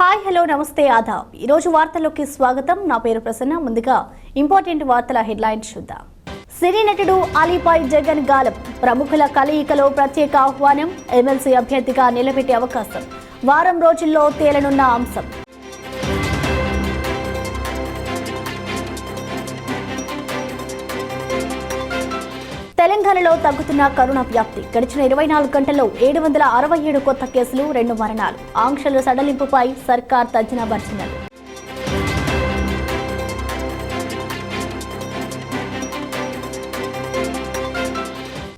Hi hello నమస్తే ఆదాబ్ ఈ రోజు వార్తల్లోకి స్వాగతం నా పేరు ప్రసన్న ముందుగా ఇంపార్టెంట్ వార్తల హెడ్లైన్స్ చూద్దాం సినీ నటుడు అలీపై జగన్ గాలం ప్రముఖుల కలయికలో ప్రత్యేక ఆహ్వానం ఎమ్మెల్సీ అభ్యర్థిగా నిలబెట్టే అవకాశం వారం రోజుల్లో తేలనున్న అంశం తెలంగాణలో తగ్గుతున్న కరోనా వ్యాప్తి గడిచిన 24 గంటల్లో 767 కొత్త కేసులు 2 మరణాలు ఆంక్షల సడలింపుపై సర్కార్ తర్జన భర్జనలు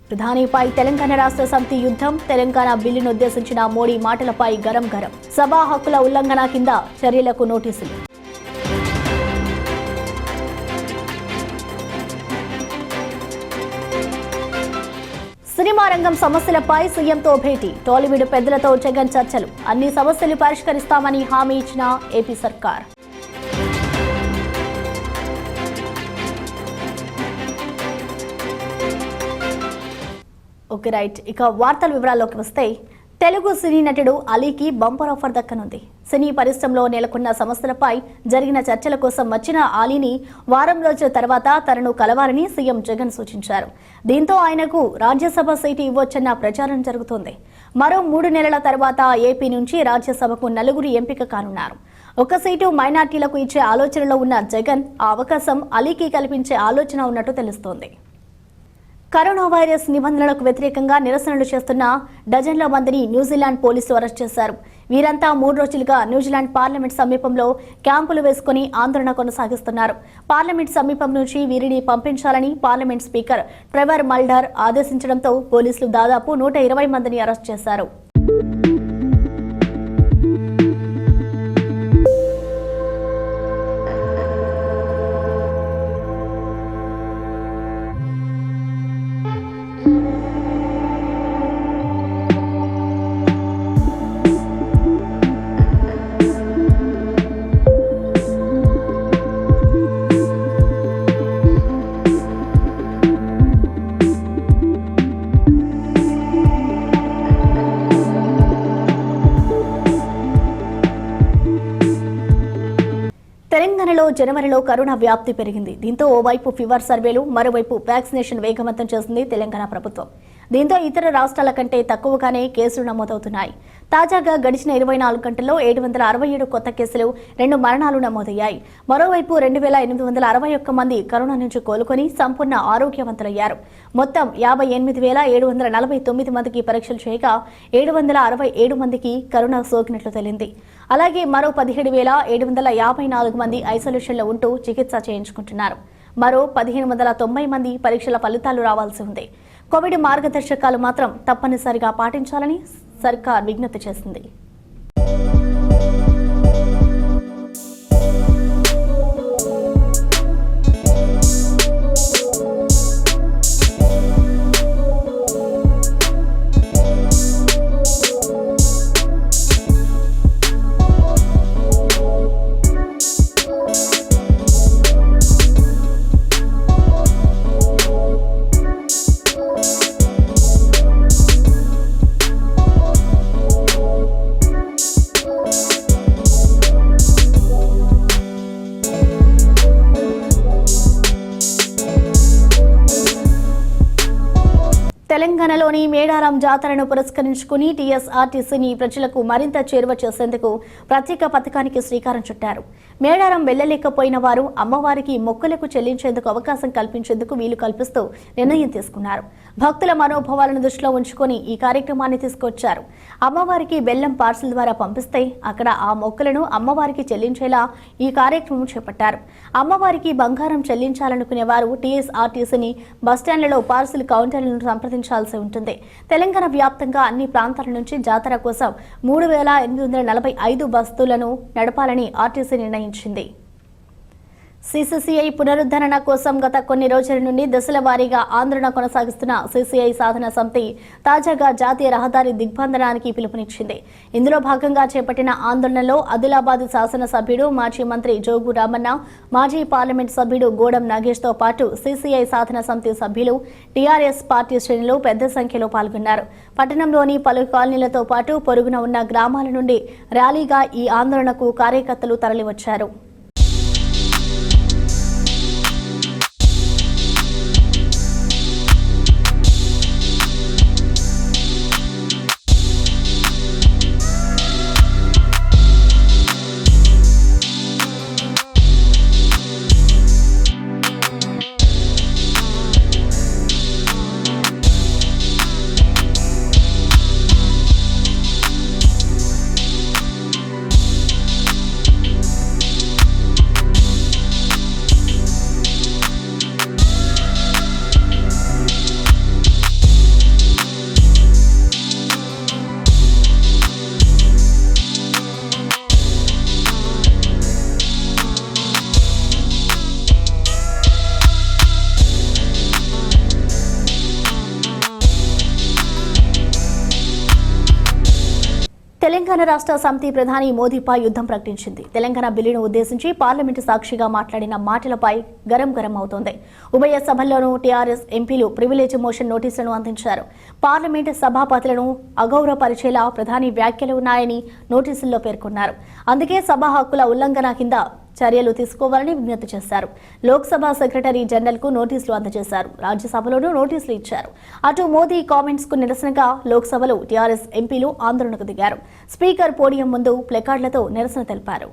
ప్రధానిపై తెలంగాణ రాష్ట్ర సమితి యుద్ధం తెలంగాణ బిల్లును ఉద్దేశించిన మోడీ మాటలపై గరం సభా హక్కుల ఉల్లంఘన కింద చర్యలకు నోటీసులు సినిమా రంగం సమస్యలపై సీఎంతో భేటీ టాలీవుడ్ పెద్దలతో జగన్ చర్చలు అన్ని సమస్యలు పరిష్కరిస్తామని హామీ ఇచ్చిన ఏపీ సర్కార్ ఓకే రైట్ ఇక వార్తల వివరాల్లోకి వస్తే తెలుగు సినీ నటుడు అలీకి బంపర్ ఆఫర్ దక్కనుంది సినీ పరిశ్రమలో నెలకొన్న సమస్యలపై జరిగిన చర్చల కోసం వచ్చిన అలీని వారం రోజుల తర్వాత తనను కలవాలని సీఎం జగన్ సూచించారు దీంతో ఆయనకు రాజ్యసభ సీటు ఇవ్వొచ్చన్న ప్రచారం జరుగుతోంది మరో 3 నెలల తర్వాత ఏపీ నుంచి రాజ్యసభకు 4 ఎంపిక కానున్నారు ఒక సీటు మైనార్టీలకు ఇచ్చే ఆలోచనలో ఉన్న జగన్ ఆ అవకాశం అలీకి కల్పించే ఆలోచన ఉన్నట్టు తెలుస్తోంది కరోనా వైరస్ నిబంధనలకు వ్యతిరేకంగా నిరసనలు చేస్తున్న డజన్ల మందిని న్యూజిలాండ్ పోలీసులు అరెస్ట్ చేశారు వీరంతా 3 రోజులుగా న్యూజిలాండ్ పార్లమెంట్ సమీపంలో క్యాంపులు వేసుకుని ఆందోళన కొనసాగిస్తున్నారు పార్లమెంట్ సమీపం నుంచి వీరిని పంపించాలని పార్లమెంట్ స్పీకర్ ట్రెవర్ మల్డర్ ఆదేశించడంతో పోలీసులు దాదాపు 120 మందిని అరెస్ట్ చేశారు తెలంగాణలో జనవరిలో కరోనా వ్యాప్తి పెరిగింది దీంతో ఓవైపు ఫీవర్ సర్వేలు మరోవైపు వ్యాక్సినేషన్ వేగవంతం చేసింది తెలంగాణ ప్రభుత్వం దీంతో ఇతర రాష్ట్రాల కంటే తక్కువగానే కేసులు నమోదవుతున్నాయి తాజాగా గడిచిన 24 గంటల్లో 767 కొత్త కేసులు 2 మరణాలు నమోదయ్యాయి మరోవైపు 2861 మంది కరోనా నుంచి కోలుకొని సంపూర్ణ ఆరోగ్యవంతులయ్యారు మొత్తం 58,749 మందికి పరీక్షలు చేయగా 767 మందికి కరోనా సోకినట్లు తేలింది అలాగే మరో 17,754 మంది ఐసోలేషన్లో ఉంటూ చికిత్స చేయించుకుంటున్నారు మరో 1,590 మంది పరీక్షల ఫలితాలు రావాల్సి ఉంది కోవిడ్ మార్గదర్శకాలు మాత్రం తప్పనిసరిగా పాటించాలని సర్కార్ విజ్ఞప్తి చేసింది తెలంగాణలోని మేడారం జాతరను పురస్కరించుకుని టీఎస్ఆర్టీసీని ప్రజలకు మరింత చేరువ చేసేందుకు ప్రత్యేక పథకానికి శ్రీకారం చుట్టారు మేడారం వెళ్లలేకపోయిన వారు అమ్మవారికి మొక్కులకు చెల్లించేందుకు అవకాశం కల్పించేందుకు వీలు కల్పిస్తూ నిర్ణయం తీసుకున్నారు భక్తుల మనోభావాలను దృష్టిలో ఉంచుకొని ఈ కార్యక్రమాన్ని తీసుకొచ్చారు అమ్మవారికి బెల్లం పార్సల్ ద్వారా పంపిస్తే అక్కడ ఆ మొక్కులను అమ్మవారికి చెల్లించేలా ఈ కార్యక్రమం చేపట్టారు అమ్మవారికి బంగారం చెల్లించాలనుకునే వారు టీఎస్ఆర్టీసీని బస్టాండ్లలో పార్సల్ కౌంటర్లను సంప్రదించాల్సి ఉంటుంది తెలంగాణ వ్యాప్తంగా అన్ని ప్రాంతాల నుంచి జాతర కోసం 3,845 బస్సులను నడపాలని ఆర్టీసీ నిర్ణయించింది సీసీఐ పునరుద్ధరణ కోసం గత కొన్ని రోజుల నుండి దశల వారీగా ఆందోళన కొనసాగిస్తున్న సీసీఐ సాధన సమితి తాజాగా జాతీయ రహదారి దిగ్బంధనానికి పిలుపునిచ్చింది. ఇందులో భాగంగా చేపట్టిన ఆందోళనలో ఆదిలాబాద్ శాసనసభ్యుడు మాజీ మంత్రి జోగు రామన్న, మాజీ పార్లమెంట్ సభ్యుడు గోడం నాగేష్తో పాటు సీసీఐ సాధన సమితి సభ్యులు, టీఆర్ఎస్ పార్టీ శ్రేణులు పెద్ద సంఖ్యలో పాల్గొన్నారు. పట్టణంలోని పలు కాలనీలతో పాటు పొరుగున ఉన్న గ్రామాల నుండి ర్యాలీగా ఈ ఆందోళనకు కార్యకర్తలు తరలివచ్చారు. తెలంగాణ రాష్ట్ర సమితి ప్రధాని మోదీపై యుద్ధం ప్రకటించింది. తెలంగాణ బిల్లును ఉద్దేశించి పార్లమెంటు సాక్షిగా మాట్లాడిన మాటలపై గరం అవుతోంది. ఉభయ సభల్లోనూ టీఆర్ఎస్ ఎంపీలు ప్రివిలేజ్ మోషన్ నోటీసులను అందించారు. పార్లమెంటు సభాపతులను అగౌరవపరిచేలా ప్రధాని వ్యాఖ్యలు ఉన్నాయని నోటీసుల్లో పేర్కొన్నారు. అందుకే సభా హక్కుల ఉల్లంఘన కింద చర్యలు తీసుకోవాలని విజ్ఞప్తి చేశారు. లోక్సభ సెక్రటరీ జనరల్ కు నోటీసులు అందజేశారు. రాజ్యసభలోనూ నోటీసులు ఇచ్చారు. అటు మోదీ కామెంట్స్ కు నిరసనగా లోక్సభలో టీఆర్ఎస్ ఎంపీలు ఆందోళనకు దిగారు. స్పీకర్ పోడియం ముందు ప్లకార్డులతో నిరసన తెలిపారు.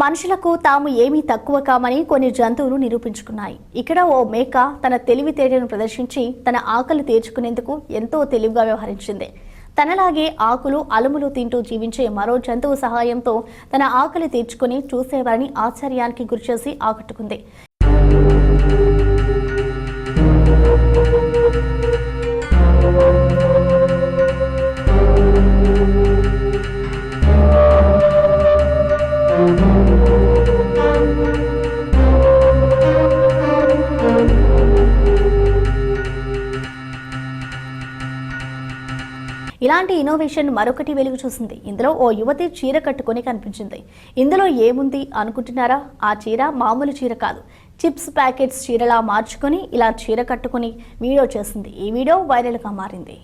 మనుషులకు తాము ఏమీ తక్కువ కామని కొన్ని జంతువులు నిరూపించుకున్నాయి. ఇక్కడ ఓ మేక తన తెలివితేటను ప్రదర్శించి తన ఆకలి తీర్చుకునేందుకు ఎంతో తెలివిగా వ్యవహరించింది. తనలాగే ఆకులు అలుములు తింటూ జీవించే మరో జంతువు సహాయంతో తన ఆకలి తీర్చుకుని చూసేవారిని ఆశ్చర్యానికి గురిచేసి ఆకట్టుకుంది. ఇలాంటి ఇన్నోవేషన్ మరొకటి వెలుగు చూసింది. ఇందులో ఓ యువతి చీర కట్టుకొని కనిపించింది. ఇందులో ఏముంది అనుకుంటున్నారా? ఆ చీర మామూలు చీర కాదు. చిప్స్ ప్యాకెట్స్ చీరలా మార్చుకొని ఇలా చీర కట్టుకుని వీడియో చేసింది. ఈ వీడియో వైరల్గా మారింది.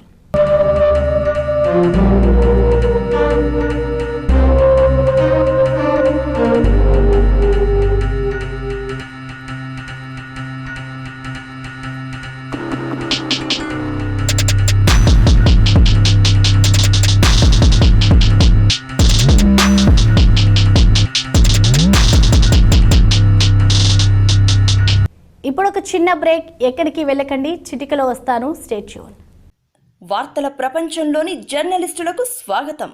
ఇప్పుడు ఒక చిన్న బ్రేక్. ఎక్కడికి వెళ్ళకండి, చిటికలో వస్తాను. Stay tune. వార్తల ప్రపంచంలోని జర్నలిస్టులకు స్వాగతం.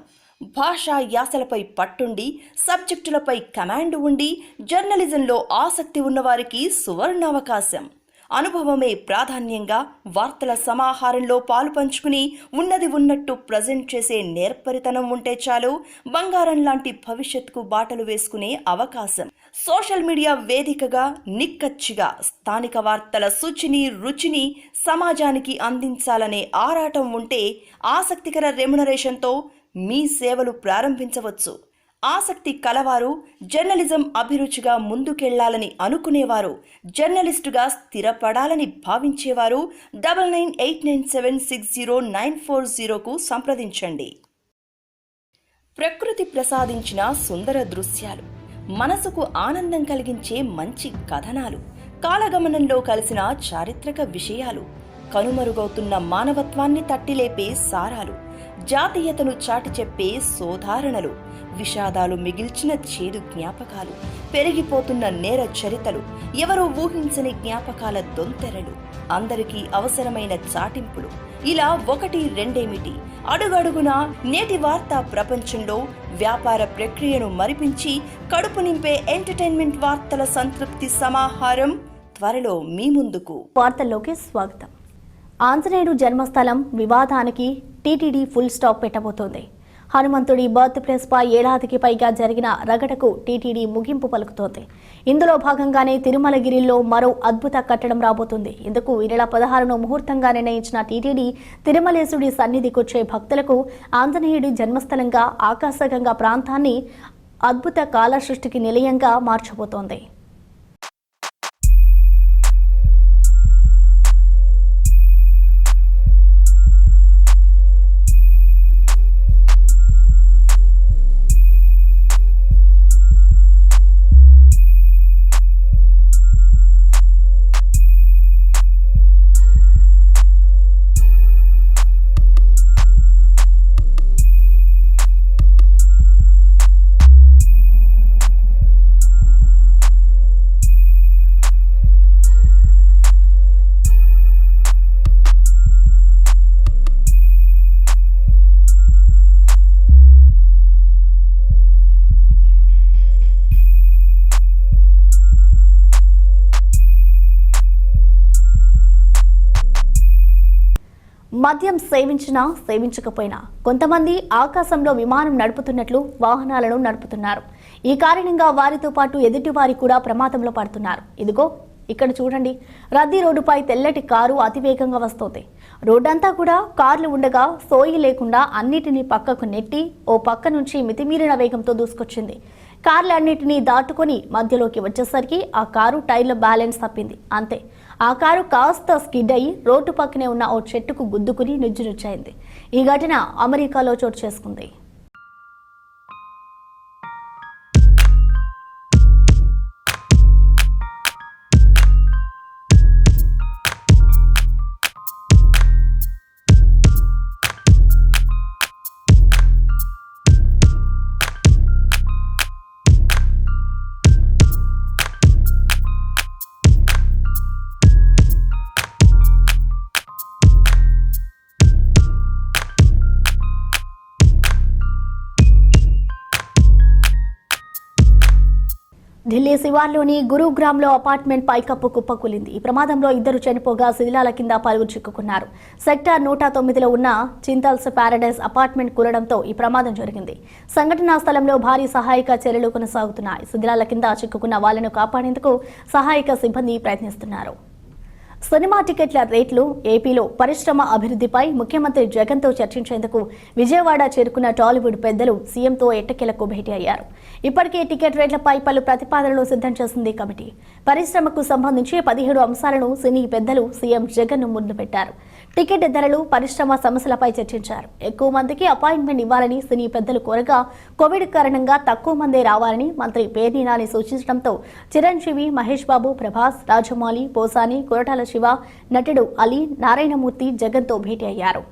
భాషా యాసలపై పట్టుండి, సబ్జెక్టులపై కమాండ్ ఉండి, జర్నలిజంలో ఆసక్తి ఉన్నవారికి సువర్ణావకాశం. అనుభవమే ప్రాధాన్యంగా వార్తల సమాహారంలో పాలు పంచుకుని ఉన్నది ఉన్నట్టు ప్రజెంట్ చేసే నేర్పరితనం ఉంటే చాలు బంగారం లాంటి భవిష్యత్తుకు బాటలు వేసుకునే అవకాశం. సోషల్ మీడియా వేదికగా నిక్కచ్చిగా స్థానిక వార్తల శుచిని రుచిని సమాజానికి అందించాలనే ఆరాటం ఉంటే ఆసక్తికర రెమ్యునరేషన్తో మీ సేవలు ప్రారంభించవచ్చు. ఆసక్తి కలవారు, జర్నలిజం అభిరుచిగా ముందుకెళ్లాలని అనుకునేవారు, జర్నలిస్టుగా స్థిరపడాలని భావించేవారు 9989760940కు సంప్రదించండి. ప్రకృతి ప్రసాదించిన సుందర దృశ్యాలు, మనసుకు ఆనందం కలిగించే మంచి కథనాలు, కాలగమనంలో కలిసిన చారిత్రక విషయాలు, కనుమరుగవుతున్న మానవత్వాన్ని తట్టిలేపే సారాలు, జాతీయతను చాటి చెప్పే సోదారణలు, విషాదాలు మిగిల్చిన చేదు జ్ఞాపకాలు, పెరిగిపోతున్న నేర చరితలు, ఎవరో ఊహించని జ్ఞాపకాల దొంతెరలు, అందరికీ అవసరమైన చాటింపులు, ఇలా ఒకటి రెండేమిటి, అడుగడుగునా నేటి వార్తా ప్రపంచంలో వ్యాపార ప్రక్రియను మరిపించి కడుపు నింపే ఎంటర్టైన్మెంట్ వార్తల సంతృప్తి సమాహారం త్వరలో మీ ముందుకు. వార్తల్లోకి స్వాగతం. ఆంజనేయుడు జన్మస్థలం వివాదానికి టీటీడీ ఫుల్ స్టాప్ పెట్టబోతోంది. హనుమంతుడి బర్త్ ప్లేస్ పై ఏడాదికి పైగా జరిగిన రగడకు టీటీడీ ముగింపు పలుకుతోంది. ఇందులో భాగంగానే తిరుమలగిరిలో మరో అద్భుత కట్టడం రాబోతుంది. ఇందుకు ఈ నెల 16ను ముహూర్తంగా నిర్ణయించిన టీటీడీ తిరుమలేశుడి సన్నిధికొచ్చే భక్తులకు ఆంజనేయుడి జన్మస్థలంగా ఆకాశగంగా ప్రాంతాన్ని అద్భుత కాల సృష్టికి నిలయంగా మార్చబోతోంది. మద్యం సేవించినా సేవించకపోయినా కొంతమంది ఆకాశంలో విమానం నడుపుతున్నట్లు వాహనాలను నడుపుతున్నారు. ఈ కారణంగా వారితో పాటు ఎదుటివారి కూడా ప్రమాదంలో పడుతున్నారు. ఇదిగో ఇక్కడ చూడండి, రద్దీ రోడ్డుపై తెల్లటి కారు అతివేగంగా వస్తోంది. రోడ్డంతా కూడా కార్లు ఉండగా సోయి లేకుండా అన్నిటినీ పక్కకు నెట్టి ఓ పక్క నుంచి మితిమీరిన వేగంతో దూసుకొచ్చింది. కార్లన్నిటినీ దాటుకొని మధ్యలోకి వచ్చేసరికి ఆ కారు టైర్ల బ్యాలెన్స్ తప్పింది. అంతే, ఆ కారు కాస్త స్కిడ్ అయ్యి రోడ్డు పక్కనే ఉన్న ఓ చెట్టుకు గుద్దుకుని నిజ్జునిచ్చాయింది. ఈ ఘటన అమెరికాలో చోటు చేసుకుంది. ఢిల్లీ శివార్లోని గురుగ్రామ్లో అపార్ట్మెంట్ పైకప్పు కుప్పకూలింది. ఈ ప్రమాదంలో 2 చనిపోగా శిథిలాల కింద పలువురు చిక్కుకున్నారు. సెక్టార్ 109లో ఉన్న చింతల్స్ ప్యారడైజ్ అపార్ట్మెంట్ కూలడంతో ఈ ప్రమాదం జరిగింది. సంఘటనా స్థలంలో భారీ సహాయక చర్యలు కొనసాగుతున్నాయి. శిథిలాల కింద చిక్కుకున్న వాళ్లను కాపాడేందుకు సహాయక సిబ్బంది ప్రయత్నిస్తున్నారు. సినిమా టికెట్ల రేట్లు ఏపీలో పరిశ్రమ అభివృద్ధిపై ముఖ్యమంత్రి జగన్తో చర్చించేందుకు విజయవాడ చేరుకున్న టాలీవుడ్ పెద్దలు సీఎంతో ఎట్టకేలకు భేటీ అయ్యారు. ఇప్పటికే టికెట్ రేట్లపై పలు ప్రతిపాదనలు సిద్ధం చేసింది కమిటీ. పరిశ్రమకు సంబంధించి 17 అంశాలను సినీ పెద్దలు సీఎం జగన్ ముందు పెట్టారు. టికెట్ ధరలు, పరిశ్రమ సమస్యలపై చర్చించారు. ఎక్కువ మందికి అపాయింట్మెంట్ ఇవ్వాలని సినీ పెద్దలు కోరగా కోవిడ్ కారణంగా తక్కువ మందే రావాలని మంత్రి పేర్ని నాని సూచించడంతో చిరంజీవి, మహేష్ బాబు, ప్రభాస్, రాజమౌళి, పోసాని, కొరటాల శివ, నటుడు అలీ, నారాయణమూర్తి జగన్తో భేటీ అయ్యారు.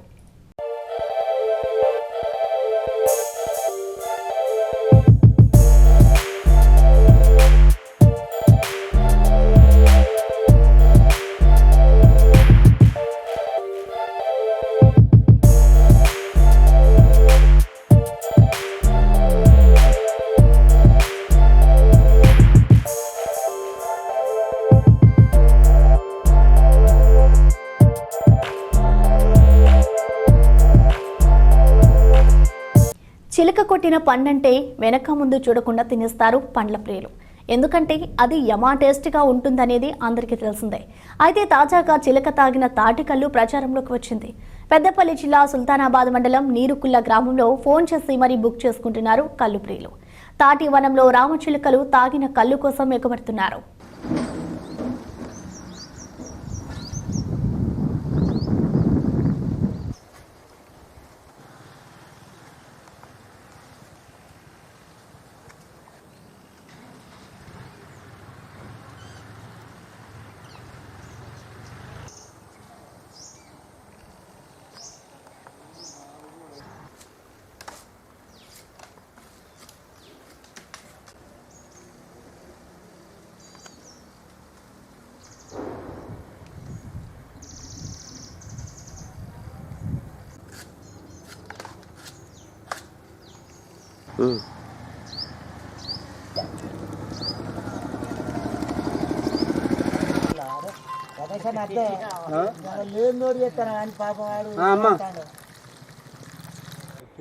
చిలక కొట్టిన పండంటే వెనక ముందు చూడకుండా తినేస్తారు పండ్ల ప్రియులు. ఎందుకంటే అది యమా టేస్ట్గా ఉంటుందనేది అందరికీ తెలిసిందే. అయితే తాజాగా చిలక తాగిన తాటికల్లు ప్రచారంలోకి వచ్చింది. పెద్దపల్లి జిల్లా సుల్తానాబాద్ మండలం నీరుకుల్ల గ్రామంలో ఫోన్ చేసి మరీ బుక్ చేసుకుంటున్నారు కల్లు ప్రియులు. తాటి వనంలో రామచిలుకలు తాగిన కల్లు కోసం ఎగబడుతున్నారు.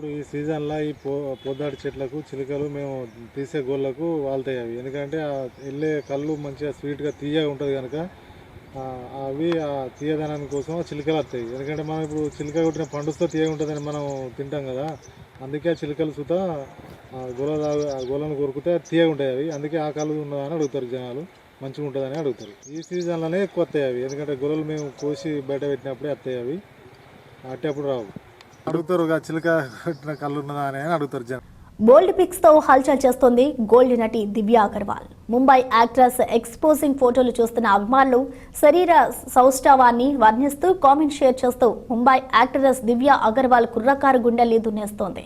ఇప్పుడు ఈ సీజన్లో ఈ పొద్దాటి చెట్లకు చిలుకలు మేము తీసే గోళ్ళకు వాళ్తాయి అవి. ఎందుకంటే వెళ్ళే కళ్ళు మంచిగా స్వీట్గా తీయగా ఉంటుంది కనుక అవి ఆ తీయదనాని కోసం చిలుకలు వస్తాయి. ఎందుకంటే మనం ఇప్పుడు చిలుక కొట్టిన పండుతో తీయగా ఉంటుందని మనం తింటాం కదా, అందుకే చిలుకలు సుతా గోళ్ళను కొరుకుతే తీయగా ఉంటాయి అవి. అందుకే ఆ కళ్ళు ఉన్నదని అడుగుతారు జనాలు, మంచిగా ఉంటుందని అడుగుతారు. ఈ సీజన్లోనే ఎక్కువ వస్తాయి అవి, ఎందుకంటే గొర్రెలు మేము కోసి బయట పెట్టినప్పుడే వస్తాయి అవి, అప్పుడు రావు. అడుగుతారు చిలుక కొట్టిన కళ్ళు ఉన్నదా అని అడుగుతారు జనం. బోల్డ్ పిక్స్ తో హల్చల్ చేస్తోంది గోల్డ్ నటి దివ్య అగర్వాల్. ముంబై యాక్ట్రెస్ ఎక్స్పోజింగ్ ఫోటోలు చూస్తున్న అభిమానులు శరీర సౌష్ఠవాన్ని వర్ణిస్తూ కామెంట్ షేర్ చేస్తూ ముంబై యాక్ట్రెస్ దివ్య అగర్వాల్ కుర్రకారు గుండెల్ని దున్నేస్తోంది.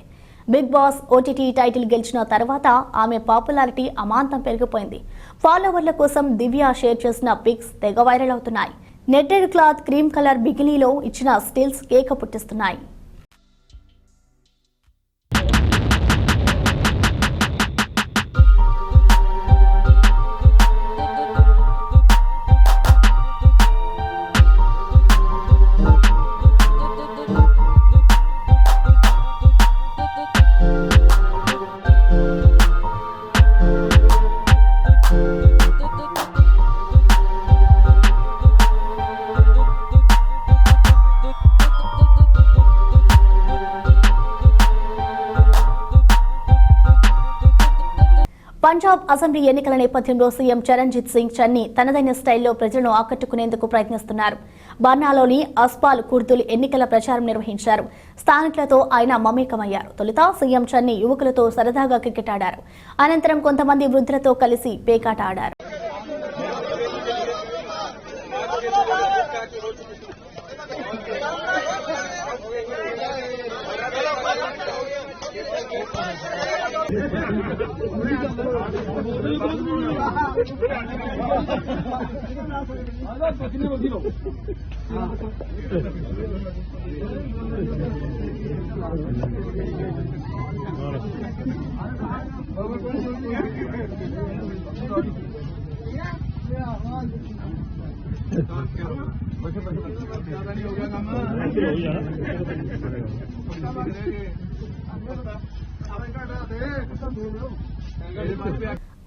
బిగ్ బాస్ ఓటీటీ టైటిల్ గెలిచిన తర్వాత ఆమె పాపులారిటీ అమాంతం పెరిగిపోయింది. ఫాలోవర్ల కోసం దివ్య షేర్ చేసిన పిక్స్ తెగ వైరల్ అవుతున్నాయి. నెట్టెడ్ క్లాత్ క్రీమ్ కలర్ బికినీలో ఇచ్చిన స్టిల్స్ కేక పుట్టిస్తున్నాయి. పంజాబ్ అసెంబ్లీ ఎన్నికల నేపథ్యంలో సీఎం చరణ్జీత్ సింగ్ చన్నీ తనదైన స్టైల్లో ప్రజలను ఆకట్టుకునేందుకు ప్రయత్నిస్తున్నారు. బర్నాలోని అస్పాల్ కుర్దుల్ ఎన్నికల ప్రచారం నిర్వహించారు. స్థానికులతో ఆయన మమేకమయ్యారు. తొలుత సీఎం చన్నీ యువకులతో సరదాగా క్రికెట్ ఆడారు. అనంతరం కొంతమంది వృద్ధులతో కలిసి పేకాట ఆడారు.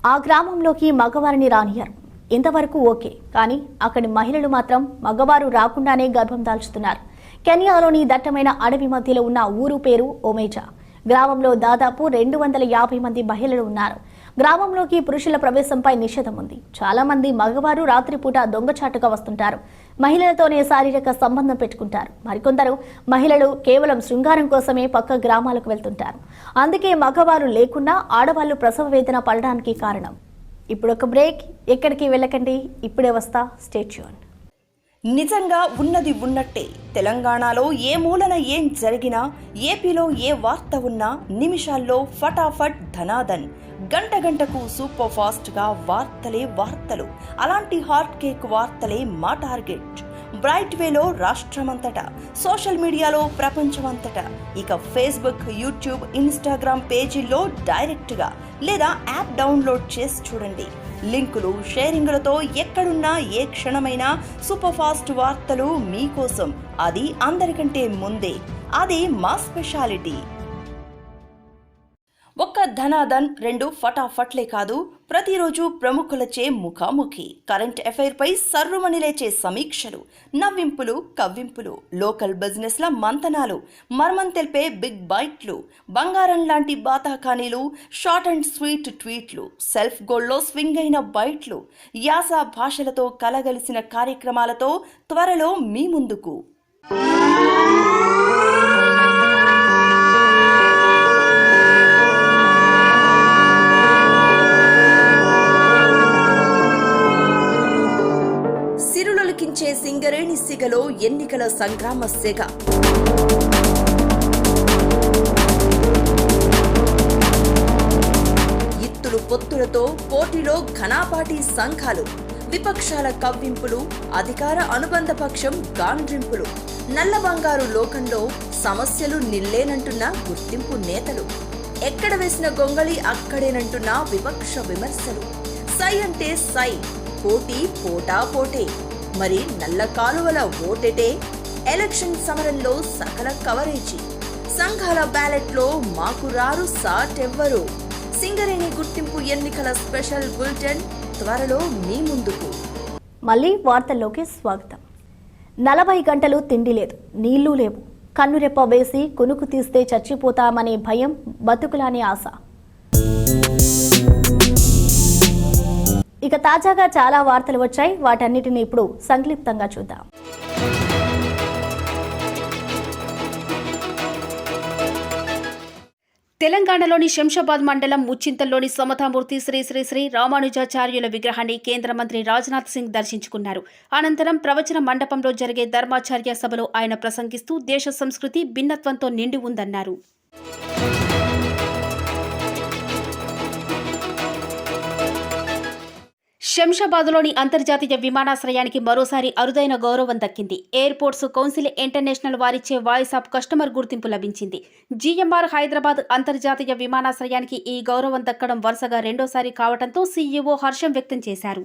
ఆ గ్రామంలోకి మగవారిని రానియారు. ఇంతవరకు ఓకే, కానీ అక్కడి మహిళలు మాత్రం మగవారు రాకుండానే గర్భం దాల్చుతున్నారు. కెన్యాలోని దట్టమైన అడవి మధ్యలో ఉన్న ఊరు పేరు ఒమేజా. గ్రామంలో దాదాపు 250 మంది మహిళలు ఉన్నారు. గ్రామంలోకి పురుషుల ప్రవేశంపై నిషేధం ఉంది. చాలా మంది మగవారు రాత్రిపూట దొంగచాటుగా వస్తుంటారు. మహిళలతోనే శారీరక సంబంధం పెట్టుకుంటారు. మరికొందరు మహిళలు కేవలం శృంగారం కోసమే పక్క గ్రామాలకు వెళ్తుంటారు. అందుకే మగవారు లేకున్నా ఆడవాళ్లు ప్రసవ వేదన పడడానికి కారణం. ఇప్పుడు ఒక బ్రేక్. ఎక్కడికి వెళ్ళకండి, ఇప్పుడే వస్తా. Stay tune. నిజంగా ఉన్నది ఉన్నట్టే తెలంగాణలో ఏ మూలన ఏం జరిగినా, ఏపీలో ఏ వార్త ఉన్నా నిమిషాల్లో ఫటాఫట్ ధనాదన్, గంట గంటకు సూపర్ ఫాస్ట్ గా వార్తలే వార్తలు. అలాంటి హాట్ కేక్ వార్తలే మా టార్గెట్. బ్రైట్ వేలో రాష్ట్రమంతటా, సోషల్ మీడియాలో ప్రపంచమంతటా, ఇక ఫేస్బుక్, యూట్యూబ్, ఇన్స్టాగ్రామ్ పేజీల్లో డైరెక్ట్ గా లేదా యాప్ డౌన్లోడ్ చేసి చూడండి. లింకులు, షేరింగులతో ఎక్కడున్నా ఏ క్షణమైనా సూపర్ ఫాస్ట్ వార్తలు మీకోసం. అది అందరికంటే ముందే. అది మా స్పెషాలిటీ. ఒక్క ధనాదన్, 2 ఫటాఫట్లే కాదు, ప్రతిరోజు ప్రముఖులచే ముఖాముఖి, కరెంట్ అఫైర్ పై సర్రుమని లేచే సమీక్షలు, నవ్వింపులు, కవ్వింపులు, లోకల్ బిజినెస్ల మంతనాలు, మర్మం తెలిపే బిగ్ బైట్లు, బంగారం లాంటి బాతాకానీలు, షార్ట్ అండ్ స్వీట్ ట్వీట్లు, సెల్ఫ్ గోల్డ్లో స్వింగ్ అయిన బైట్లు, యాస భాషలతో కలగలిసిన కార్యక్రమాలతో త్వరలో మీ ముందుకు. సిరులొలికించే సింగరేణి సిగలో ఎన్నికల సంగ్రామ సెగ. ఇత్తులు పొత్తులతో పోటీలో ఘనాపాటి సంఘాలు, విపక్షాల కవ్వింపులు, అధికార అనుబంధ పక్షం గాండ్రింపులు, నల్ల బంగారు లోకంలో సమస్యలు నిల్లేనంటున్న గుర్తింపు నేతలు, ఎక్కడ వేసిన గొంగళి అక్కడేనంటున్న విపక్ష విమర్శలు. సై అంటే సై, పోటీ పోటా పోటే. మరి నల్ల కాలువల ఓటెటే. ఎలక్షన్ సమరంలో సకల కవరేజీ. సంఘాల బ్యాలెట్లో మాకు రారు సాటెవ్వరు. సింగరేణి గుర్తింపు ఎన్నికల స్పెషల్ బులెటిన్ త్వరలో మీ ముందుకు. మళ్ళీ వార్తల్లోకి స్వాగతం. 40 గంటలు తిండి లేదు, నీళ్లు లేవు, కన్నురెప్ప వేసి కునుకు తీస్తే చచ్చిపోతామనే భయం, బతుకులానే ఆశ. ఇక తాజాగా చాలా వార్తలు వచ్చాయి. వాటన్నిటిని ఇప్పుడు సంక్షిప్తంగా చూద్దాం. తెలంగాణలోని శంషాబాద్ మండలం ముచ్చింతల్లోని సమతామూర్తి శ్రీ శ్రీ శ్రీ రామానుజాచార్యుల విగ్రహాన్ని కేంద్ర మంత్రి రాజ్నాథ్ సింగ్ దర్శించుకున్నారు. అనంతరం ప్రవచన మండపంలో జరిగే ధర్మాచార్య సభలో ఆయన ప్రసంగిస్తూ దేశ సంస్కృతి భిన్నత్వంతో నిండి ఉందన్నారు. శంషాబాద్లోని అంతర్జాతీయ విమానాశ్రయానికి మరోసారి అరుదైన గౌరవం దక్కింది. ఎయిర్పోర్ట్స్ కౌన్సిల్ ఇంటర్నేషనల్ వారిచ్చే వాయిస్ ఆఫ్ కస్టమర్ గుర్తింపు లభించింది. జీఎంఆర్ హైదరాబాద్ అంతర్జాతీయ విమానాశ్రయానికి ఈ గౌరవం దక్కడం వరుసగా రెండోసారి కావడంతో సీఈఓ హర్షం వ్యక్తం చేశారు.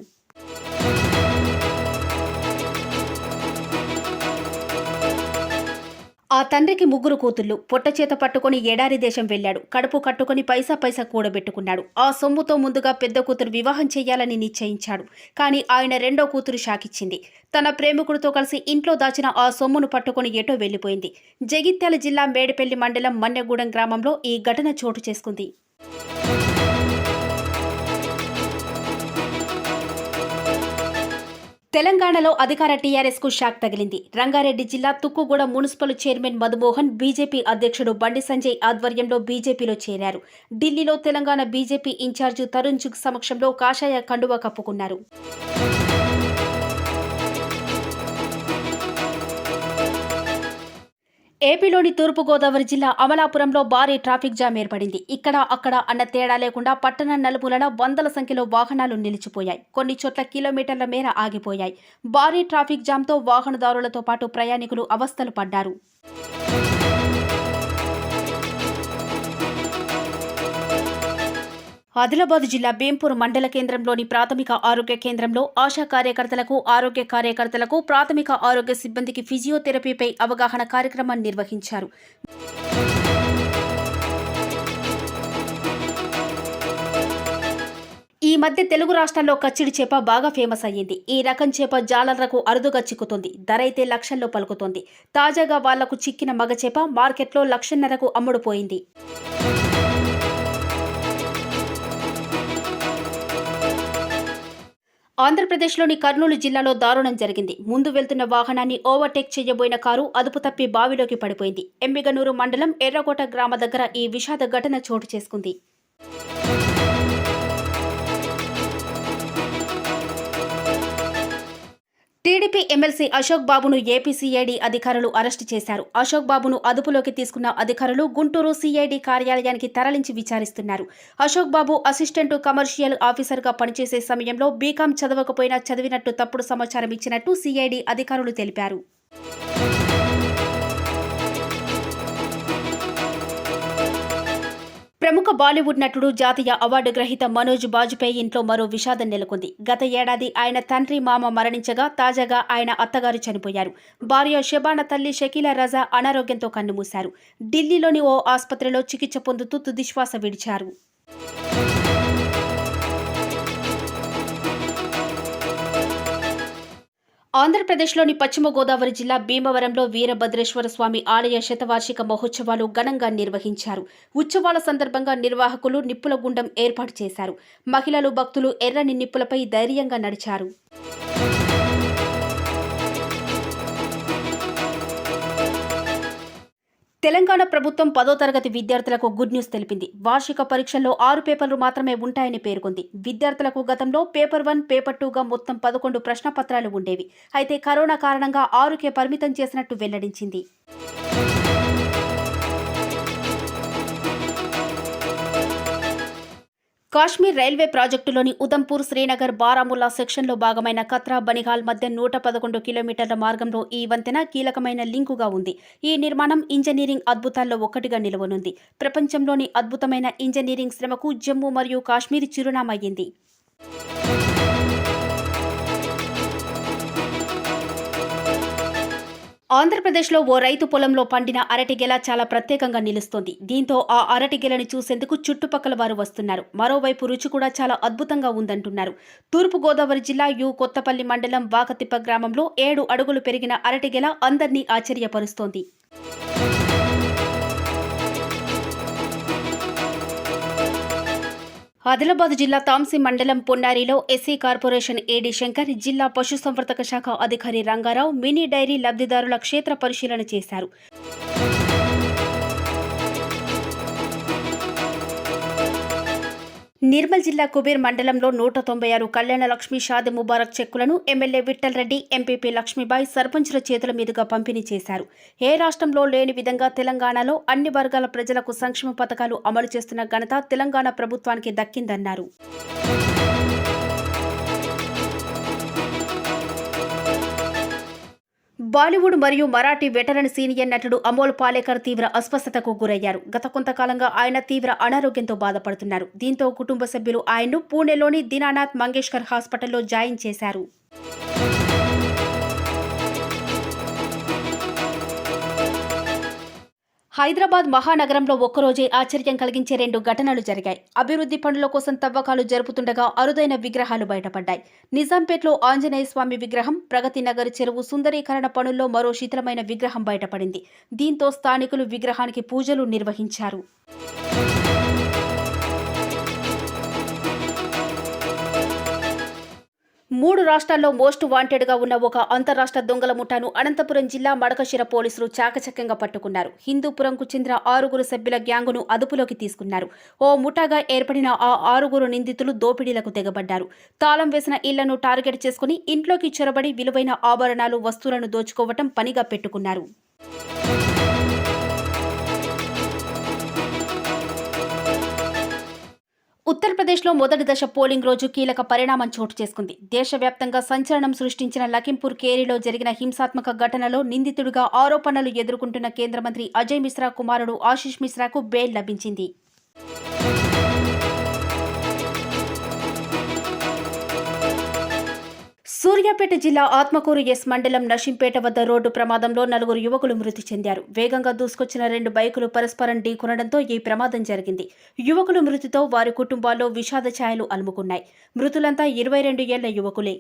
ఆ తండ్రికి 3 కూతుళ్లు. పొట్టచేత పట్టుకుని ఎడారి దేశం వెళ్లాడు. కడుపు కట్టుకుని పైసా కూడబెట్టుకున్నాడు. ఆ సొమ్ముతో ముందుగా పెద్ద కూతురు వివాహం చేయాలని నిశ్చయించాడు. కానీ ఆయన రెండో కూతురు షాకిచ్చింది. తన ప్రేమికుడితో కలిసి ఇంట్లో దాచిన ఆ సొమ్మును పట్టుకుని ఎటో వెళ్లిపోయింది. జగిత్యాల జిల్లా మేడిపల్లి మండలం మన్నెగూడెం గ్రామంలో ఈ ఘటన చోటు చేసుకుంది. తెలంగాణలో అధికార టీఆర్ఎస్ కు షాక్ తగిలింది. రంగారెడ్డి జిల్లా Tukkuguda municipal chairman Madhumohan BJP అధ్యక్షుడు బండి సంజయ్ ఆధ్వర్యంలో బీజేపీలో చేరారు. ఢిల్లీలో తెలంగాణ బీజేపీ ఇన్ఛార్జి తరుణ్ చుగ్ సమక్షంలో కాషాయ కండువా కప్పుకున్నారు. ఏపీలోని తూర్పుగోదావరి జిల్లా అమలాపురంలో భారీ ట్రాఫిక్ జామ్ ఏర్పడింది. ఇక్కడ అక్కడ అన్న తేడా లేకుండా పట్టణ నలుమూలన వందల సంఖ్యలో వాహనాలు నిలిచిపోయాయి. కొన్ని చోట్ల కిలోమీటర్ల మేర ఆగిపోయాయి. భారీ ట్రాఫిక్ జామ్తో వాహనదారులతో పాటు ప్రయాణికులు అవస్థలు పడ్డారు. ఆదిలాబాద్ జిల్లా బేంపూర్ మండల కేంద్రంలోని ప్రాథమిక ఆరోగ్య కేంద్రంలో ఆశా కార్యకర్తలకు, ఆరోగ్య కార్యకర్తలకు, ప్రాథమిక ఆరోగ్య సిబ్బందికి ఫిజియోథెరపీపై అవగాహన కార్యక్రమాన్ని నిర్వహించారు. ఈ మధ్య తెలుగు రాష్ట్రాల్లో కచ్చిడి చేప బాగా ఫేమస్ అయ్యింది. ఈ రకం చేప జాలర్లకు అరుదుగా చిక్కుతుంది. ధర అయితే లక్షల్లో పలుకుతోంది. తాజాగా వాళ్లకు చిక్కిన మగ చేప మార్కెట్లో 1,50,000కు అమ్ముడుపోయింది. ఆంధ్రప్రదేశ్లోని కర్నూలు జిల్లాలో దారుణం జరిగింది. ముందు వెళ్తున్న వాహనాన్ని ఓవర్టేక్ చేయబోయిన కారు అదుపు తప్పి బావిలోకి పడిపోయింది. ఎమ్మిగనూరు మండలం ఎర్రకోట గ్రామ దగ్గర ఈ విషాద ఘటన చోటు చేసుకుంది. టీడీపీ ఎమ్మెల్సీ అశోక్ బాబును ఏపీ సీఐడీ అధికారులు అరెస్టు చేశారు. అశోక్ బాబును అదుపులోకి తీసుకున్న అధికారులు గుంటూరు సీఐడీ కార్యాలయానికి తరలించి విచారిస్తున్నారు. అశోక్ బాబు అసిస్టెంట్ కమర్షియల్ ఆఫీసర్గా పనిచేసే సమయంలో బీకాం చదవకపోయినా చదివినట్టు తప్పుడు సమాచారం ఇచ్చినట్టు సీఐడీ అధికారులు తెలిపారు. ప్రముఖ బాలీవుడ్ నటుడు, జాతీయ అవార్డు గ్రహీత మనోజ్ బాజ్పేయి ఇంట్లో మరో విషాదం నెలకొంది. గత ఏడాది ఆయన తండ్రి, మామ మరణించగా తాజాగా ఆయన అత్తగారు చనిపోయారు. భార్య షెబానా తల్లి షకీలా రజా అనారోగ్యంతో కన్నుమూశారు. ఢిల్లీలోని ఓ ఆసుపత్రిలో చికిత్స పొందుతూ తుదిశ్వాస విడిచారు. ఆంధ్రప్రదేశ్లోని పశ్చిమ గోదావరి జిల్లా భీమవరంలో వీరభద్రేశ్వర స్వామి ఆలయ శతవార్షిక మహోత్సవాలు ఘనంగా నిర్వహించారు. ఉత్సవాల సందర్భంగా నిర్వాహకులు నిప్పుల గుండం ఏర్పాటు చేశారు. మహిళలు, భక్తులు ఎర్రని నిప్పులపై ధైర్యంగా నడిచారు. తెలంగాణ ప్రభుత్వం 10వ తరగతి విద్యార్థులకు గుడ్ న్యూస్ తెలిపింది. వార్షిక పరీక్షల్లో 6 పేపర్లు మాత్రమే ఉంటాయని పేర్కొంది. విద్యార్థులకు గతంలో పేపర్ 1, పేపర్ 2గా మొత్తం 11 ప్రశ్నపత్రాలు ఉండేవి. అయితే కరోనా కారణంగా 6కే పరిమితం చేసినట్టు వెల్లడించింది. కాశ్మీర్ రైల్వే ప్రాజెక్టులోని ఉదంపూర్, శ్రీనగర్, బారాముల్లా సెక్షన్లో భాగమైన కత్రా, బనిహాల్ మధ్య 111 కిలోమీటర్ల మార్గంలో ఈ వంతెన కీలకమైన లింకుగా ఉంది. ఈ నిర్మాణం ఇంజనీరింగ్ అద్భుతాల్లో ఒక్కటిగా నిలవనుంది. ప్రపంచంలోని అద్భుతమైన ఇంజనీరింగ్ శ్రమకు జమ్మూ మరియు కాశ్మీర్ చిరునామయ్యింది. ఆంధ్రప్రదేశ్లో ఓ రైతు పొలంలో పండిన అరటి గెల చాలా ప్రత్యేకంగా నిలుస్తోంది. దీంతో ఆ అరటి గెలని చూసేందుకు చుట్టుపక్కల వారు వస్తున్నారు. మరోవైపు రుచి కూడా చాలా అద్భుతంగా ఉందంటున్నారు. తూర్పుగోదావరి జిల్లా కొత్తపల్లి మండలం వాకతిప్ప గ్రామంలో 7 అడుగులు పెరిగిన అరటి గెల అందర్నీ ఆశ్చర్యపరుస్తోంది. ఆదిలాబాద్ జిల్లా తాంసీ మండలం పొన్నారిలో ఎస్సీ కార్పొరేషన్ ఏడీ శంకర్, జిల్లా పశుసంవర్ధక శాఖ అధికారి రంగారావు మినీ డైరీ లబ్ధిదారుల క్షేత్ర పరిశీలన చేశారు. నిర్మల్ జిల్లా కుబేర్ మండలంలో 196 కళ్యాణ లక్ష్మి షాది ముబారక్ చెక్కులను ఎమ్మెల్యే విఠల్ రెడ్డి, ఎంపీపీ లక్ష్మీబాయి సర్పంచుల చేతుల మీదుగా పంపిణీ చేశారు. ఏ రాష్ట్రంలో లేని విధంగా తెలంగాణలో అన్ని వర్గాల ప్రజలకు సంక్షేమ పథకాలు అమలు చేస్తున్న ఘనత తెలంగాణ ప్రభుత్వానికి దక్కిందన్నారు. బాలీవుడ్ మరియు మరాఠీ వెటరన్ సీనియర్ నటుడు అమోల్ పాలేకర్ తీవ్ర అస్వస్థతకు గురయ్యారు. గత కొంతకాలంగా ఆయన తీవ్ర అనారోగ్యంతో బాధపడుతున్నారు. దీంతో కుటుంబ సభ్యులు ఆయన్ను పూణేలోని దీనానాథ్ మంగేష్కర్ హాస్పిటల్లో జాయిన్ చేశారు. హైదరాబాద్ మహానగరంలో ఒక్కరోజే ఆశ్చర్యం కలిగించే 2 ఘటనలు జరిగాయి. అభివృద్ధి పనుల కోసం తవ్వకాలు జరుపుతుండగా అరుదైన విగ్రహాలు బయటపడ్డాయి. నిజాంపేట్లో ఆంజనేయ స్వామి విగ్రహం, ప్రగతి నగర్ చెరువు సుందరీకరణ పనుల్లో మరో శిథిలమైన విగ్రహం బయటపడింది. దీంతో స్థానికులు విగ్రహానికి పూజలు నిర్వహించారు. మూడు రాష్ట్రాల్లో మోస్ట్ వాంటెడ్గా ఉన్న ఒక అంతరాష్ట్ర దొంగల ముఠాను అనంతపురం జిల్లా మడకశిర పోలీసులు చాకచక్యంగా పట్టుకున్నారు. హిందూపురంకు చెందిన 6 సభ్యుల గ్యాంగును అదుపులోకి తీసుకున్నారు. ఓ ముఠాగా ఏర్పడిన ఆ 6 నిందితులు దోపిడీలకు తెగబడ్డారు. తాళం వేసిన ఇళ్లను టార్గెట్ చేసుకుని ఇంట్లోకి చొరబడి విలువైన ఆభరణాలు, వస్తువులను దోచుకోవటం పనిగా పెట్టుకున్నారు. ఉత్తరప్రదేశ్లో మొదటి దశ పోలింగ్ రోజు కీలక పరిణామం చోటు చేసుకుంది. దేశవ్యాప్తంగా సంచలనం సృష్టించిన లఖింపూర్ కేరీలో జరిగిన హింసాత్మక ఘటనలో నిందితుడిగా ఆరోపణలు ఎదుర్కొంటున్న కేంద్ర మంత్రి అజయ్ మిశ్రా కుమారుడు ఆశీష్ మిశ్రాకు బెయిల్ లభించింది. సూర్యాపేట జిల్లా ఆత్మకూరు ఎస్ మండలం నషింపేట వద్ద రోడ్డు ప్రమాదంలో 4 యువకులు మృతి చెందారు. వేగంగా దూసుకొచ్చిన 2 బైకులు పరస్పరం ఢీకొనడంతో ఈ ప్రమాదం జరిగింది. యువకుల మృతితో వారి కుటుంబాల్లో విషాద ఛాయలు అలుముకున్నాయి. మృతులంతా 22 ఏళ్ల యువకులే.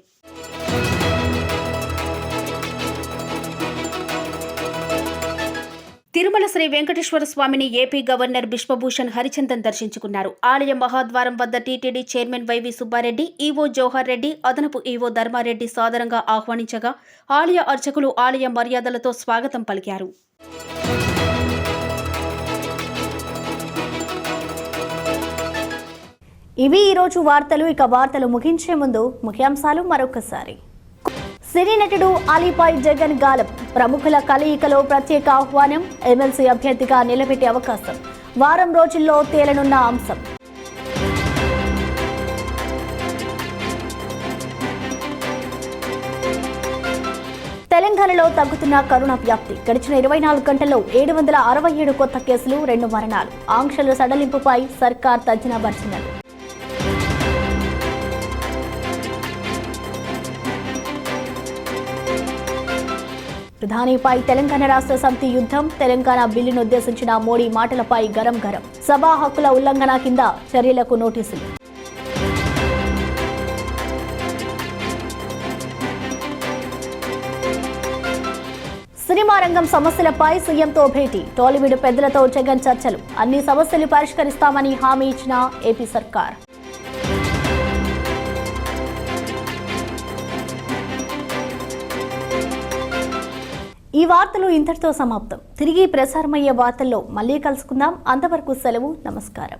తిరుమల శ్రీ వెంకటేశ్వర స్వామిని ఏపీ గవర్నర్ బిశ్వభూషణ్ హరిచందన్ దర్శించుకున్నారు. ఆలయ మహాద్వారం వద్ద TTD chairman YV Subba Reddy, EO Jawahar Reddy, అదనపు ఈవో ధర్మారెడ్డి సాదరంగా ఆహ్వానించగా ఆలయ అర్చకులు ఆలయ మర్యాదలతో స్వాగతం పలికారు. ఇవి ఈరోజు వార్తలు. ఇక వార్తలు ముగించే ముందు ముఖ్యాంశాలు మరొకసారి. సినీ నటుడు అలీపై జగన్ గాలం, ప్రముఖుల కలయికలో ప్రత్యేక ఆహ్వానం, ఎమ్మెల్సీ అభ్యర్థిగా నిలబెట్టే అవకాశం, వారం రోజుల్లో తేలనున్న అంశం. తెలంగాణలో తగ్గుతున్న కరోనా వ్యాప్తి, గడిచిన 24 గంటల్లో 767 కొత్త కేసులు, 2 మరణాలు. ఆంక్షల సడలింపుపై సర్కార్ తజ్జన భర్జనలు. ప్రధానిపై తెలంగాణ రాష్ట్ర సమితి యుద్ధం, తెలంగాణ బిల్లును ఉద్దేశించిన మోడీ మాటలపై గరం. సభా హక్కుల ఉల్లంఘన కింద చర్యలకు నోటీసులు. సినిమా రంగం సమస్యలపై సీఎంతో భేటీ, టాలీవుడ్ పెద్దలతో జగన్ చర్చలు, అన్ని సమస్యలు పరిష్కరిస్తామని హామీ ఇచ్చిన ఏపీ సర్కార్. ఈ వార్తలు ఇంతటితో సమాప్తం. తిరిగి ప్రసారమయ్యే వార్తల్లో మళ్ళీ కలుసుకుందాం. అంతవరకు సెలవు. నమస్కారం.